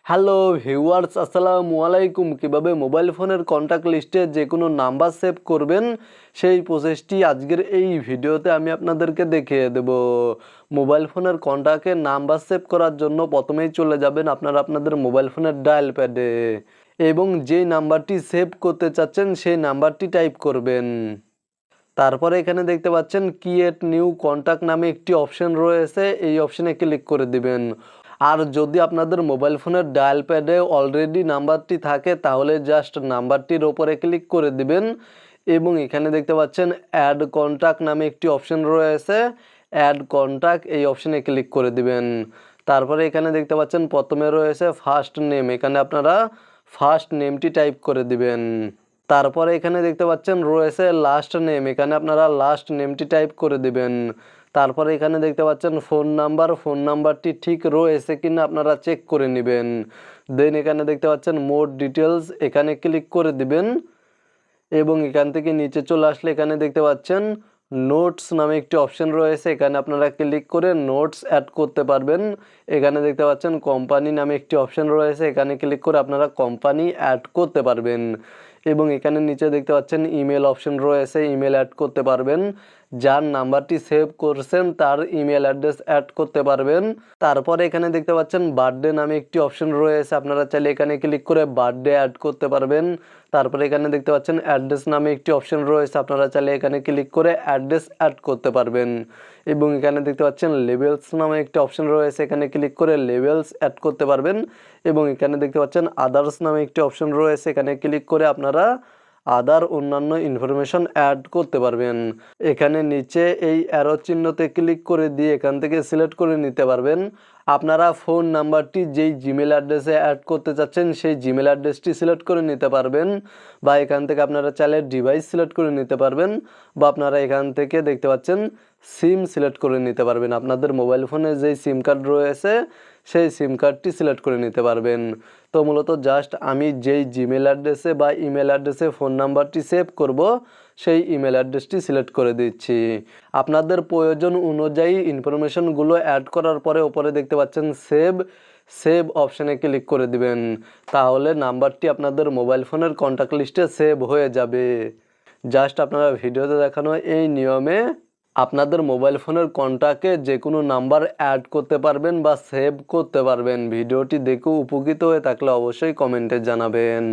Hello viewers, আসসালামু আলাইকুম। কীভাবে মোবাইল ফোনের কন্ট্যাক্ট লিস্টে যে কোনো নাম্বার সেভ করবেন সেই প্রসেসটি আজকের এই ভিডিওতে আমি আপনাদেরকে দেখিয়ে দেব। মোবাইল ফোনের কন্ট্যাক্টে নাম্বার সেভ করার জন্য প্রথমেই চলে যাবেন আপনাদের মোবাইল ফোনের ডায়াল প্যাডে এবং যেই নাম্বারটি সেভ করতে চাচ্ছেন সেই নাম্বারটি টাইপ করবেন। তারপরে এখানে দেখতে পাচ্ছেন ক্রিয়েট নিউ কন্ট্যাক্ট নামে একটি অপশন রয়েছে, এই অপশনে ক্লিক করে দিবেন। আর যদি আপনাদের মোবাইল ফোনের ডায়াল প্যাডে অলরেডি নাম্বারটি থাকে তাহলে জাস্ট নাম্বারটির ওপরে ক্লিক করে দিবেন এবং এখানে দেখতে পাচ্ছেন অ্যাড কন্ট্যাক্ট নামে একটি অপশন রয়েছে, অ্যাড কন্ট্যাক্ট এই অপশনে ক্লিক করে দিবেন। তারপরে এখানে দেখতে পাচ্ছেন প্রথমে রয়েছে ফার্স্ট নেম, এখানে আপনারা ফার্স্ট নেমটি টাইপ করে দিবেন। তারপরে এখানে দেখতে পাচ্ছেন রয়েছে লাস্ট নেম, এখানে আপনারা লাস্ট নেমটি টাইপ করে দিবেন। তারপরে এখানে দেখতে পাচ্ছেন ফোন নাম্বারটি ঠিক রয়েছে কিনা আপনারা চেক করে নেবেন। দেন এখানে দেখতে পাচ্ছেন মোর ডিটেলস, এখানে ক্লিক করে দিবেন এবং এখান থেকে নিচে চলে আসলে এখানে দেখতে পাচ্ছেন নোটস নামে একটি অপশন রয়েছে, এখানে আপনারা ক্লিক করে নোটস অ্যাড করতে পারবেন। এখানে দেখতে পাচ্ছেন কোম্পানি নামে একটি অপশন রয়েছে, এখানে ক্লিক করে আপনারা কোম্পানি অ্যাড করতে পারবেন এবং এখানে নিচে দেখতে পাচ্ছেন ইমেল অপশন রয়েছে, ইমেল অ্যাড করতে পারবেন। যার নাম্বারটি সেভ করছেন তার ইমেল অ্যাড্রেস অ্যাড করতে পারবেন। তারপরে এখানে দেখতে পাচ্ছেন বার্থডে নামে একটি অপশন রয়েছে, আপনারা চাইলে এখানে ক্লিক করে বার্থডে অ্যাড করতে পারবেন। তারপরে এখানে দেখতে পাচ্ছেন অ্যাড্রেস নামে একটি অপশন রয়েছে, আপনারা চাইলে এখানে ক্লিক করে অ্যাড্রেস অ্যাড করতে পারবেন এবং এখানে দেখতে পাচ্ছেন লেবেলস নামে একটি অপশন রয়েছে, এখানে ক্লিক করে লেবেলস অ্যাড করতে পারবেন এবং এখানে দেখতে পাচ্ছেন আদার্স নামে একটি অপশন রয়েছে, এখানে ক্লিক করে আপনারা আদার অন্যান্য ইনফরমেশন অ্যাড করতে পারবেন। এখানে নিচে এই অ্যারো চিহ্নতে ক্লিক করে দিয়ে এখান থেকে সিলেক্ট করে নিতে পারবেন আপনারা ফোন নাম্বারটি যেই জিমেল অ্যাড্রেসে অ্যাড করতে চাচ্ছেন সেই জিমেল অ্যাড্রেসটি সিলেক্ট করে নিতে পারবেন বা এখান থেকে আপনারা চাইলে ডিভাইস সিলেক্ট করে নিতে পারবেন বা আপনারা এখান থেকে দেখতে পাচ্ছেন সিম সিলেক্ট করে নিতে পারবেন। আপনাদের মোবাইল ফোনে যেই সিম কার্ড রয়েছে সেই সিম কার্ডটি সিলেক্ট করে নিতে পারবেন। তো মূলত জাস্ট আমি যেই জিমেল অ্যাড্রেসে বা ইমেল অ্যাড্রেসে ফোন নাম্বারটি সেভ করব সেই ইমেল অ্যাড্রেসটি সিলেক্ট করে দিচ্ছি। আপনাদের প্রয়োজন অনুযায়ী ইনফরমেশনগুলো অ্যাড করার পরে ওপরে দেখতে পাচ্ছেন সেভ অপশানে ক্লিক করে দিবেন, তাহলে নাম্বারটি আপনাদের মোবাইল ফোনের কন্ট্যাক্ট লিস্টে সেভ হয়ে যাবে। জাস্ট আপনারা ভিডিওতে দেখানো এই নিয়মে আপনাদের মোবাইল ফোনের কন্ট্যাক্টে যে কোনো নাম্বার অ্যাড করতে পারবেন বা সেভ করতে পারবেন। ভিডিওটি দেখে উপকৃত হয়ে থাকলে অবশ্যই কমেন্টে জানাবেন।